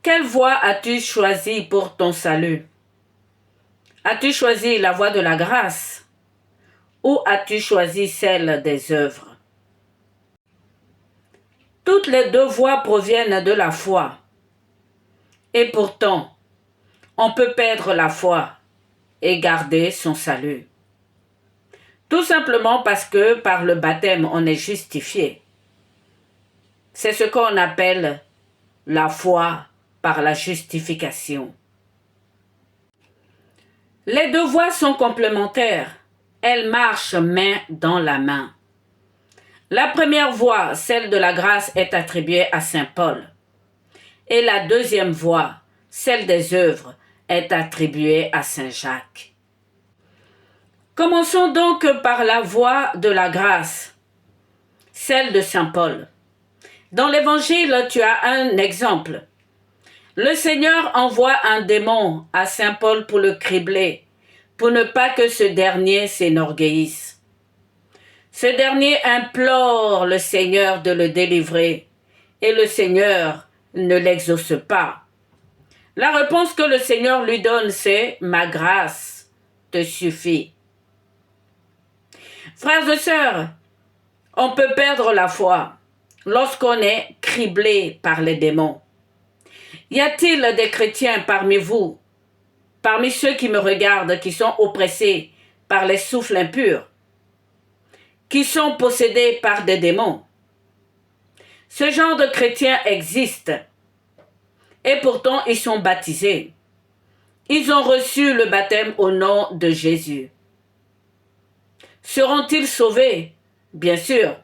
Quelle voie as-tu choisie pour ton salut? As-tu choisi la voie de la grâce ou as-tu choisi celle des œuvres? Toutes les deux voies proviennent de la foi. Et pourtant, on peut perdre la foi et garder son salut. Tout simplement parce que par le baptême, on est justifié. C'est ce qu'on appelle la foi par la justification. Les deux voies sont complémentaires. Elles marchent main dans la main. La première voie, celle de la grâce, est attribuée à saint Paul. Et la deuxième voie, celle des œuvres, est attribuée à saint Jacques. Commençons donc par la voie de la grâce, celle de saint Paul. Dans l'Évangile, tu as un exemple. Le Seigneur envoie un démon à saint Paul pour le cribler, pour ne pas que ce dernier s'énorgueillisse. Ce dernier implore le Seigneur de le délivrer, et le Seigneur ne l'exauce pas. La réponse que le Seigneur lui donne, c'est « Ma grâce te suffit ». Frères et sœurs, on peut perdre la foi lorsqu'on est criblé par les démons. Y a-t-il des chrétiens parmi vous, parmi ceux qui me regardent, qui sont oppressés par les souffles impurs, qui sont possédés par des démons? Ce genre de chrétiens existe et pourtant ils sont baptisés. Ils ont reçu le baptême au nom de Jésus. Seront-ils sauvés? Bien sûr,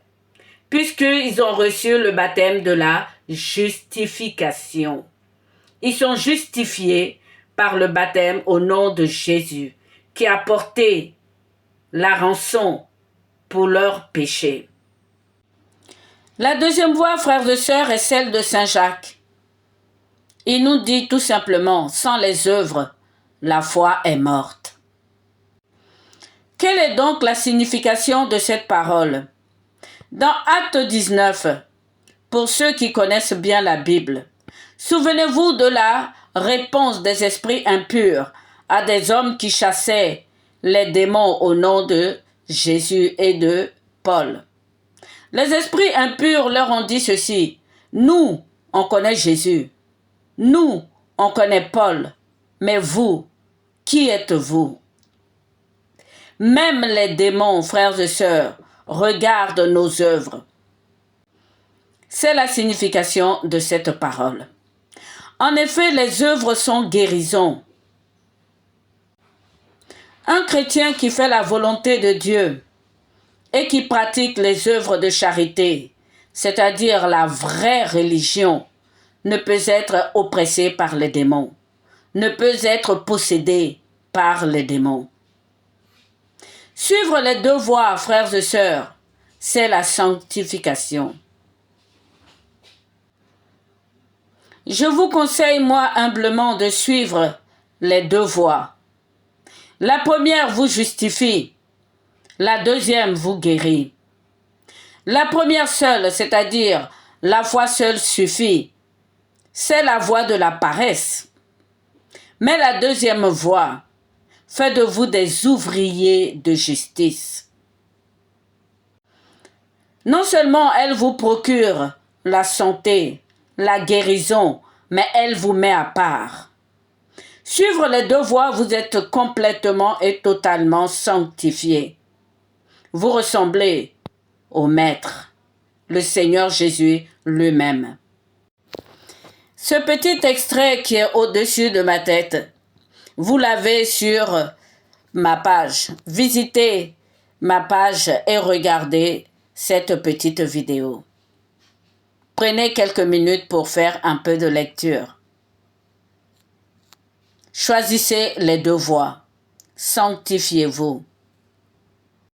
puisqu'ils ont reçu le baptême de la justification. Ils sont justifiés par le baptême au nom de Jésus, qui a porté la rançon pour leurs péchés. La deuxième voie, frères et sœurs, est celle de saint Jacques. Il nous dit tout simplement, sans les œuvres, la foi est morte. Quelle est donc la signification de cette parole? Dans Acte 19, pour ceux qui connaissent bien la Bible, souvenez-vous de la réponse des esprits impurs à des hommes qui chassaient les démons au nom de Jésus et de Paul. Les esprits impurs leur ont dit ceci: nous, on connaît Jésus. Nous, on connaît Paul. Mais vous, qui êtes-vous? Même les démons, frères et sœurs, regardent nos œuvres. C'est la signification de cette parole. En effet, les œuvres sont guérisons. Un chrétien qui fait la volonté de Dieu et qui pratique les œuvres de charité, c'est-à-dire la vraie religion, ne peut être oppressé par les démons, ne peut être possédé par les démons. Suivre les deux voies, frères et sœurs, c'est la sanctification. Je vous conseille, moi, humblement, de suivre les deux voies. La première vous justifie, la deuxième vous guérit. La première seule, c'est-à-dire la foi seule suffit, c'est la voie de la paresse. Mais la deuxième voie fait de vous des ouvriers de justice. Non seulement elle vous procure la santé, la guérison, mais elle vous met à part. Suivre les deux voies, vous êtes complètement et totalement sanctifié. Vous ressemblez au Maître, le Seigneur Jésus lui-même. Ce petit extrait qui est au-dessus de ma tête, vous l'avez sur ma page. Visitez ma page et regardez cette petite vidéo. Prenez quelques minutes pour faire un peu de lecture. Choisissez les deux voies. Sanctifiez-vous.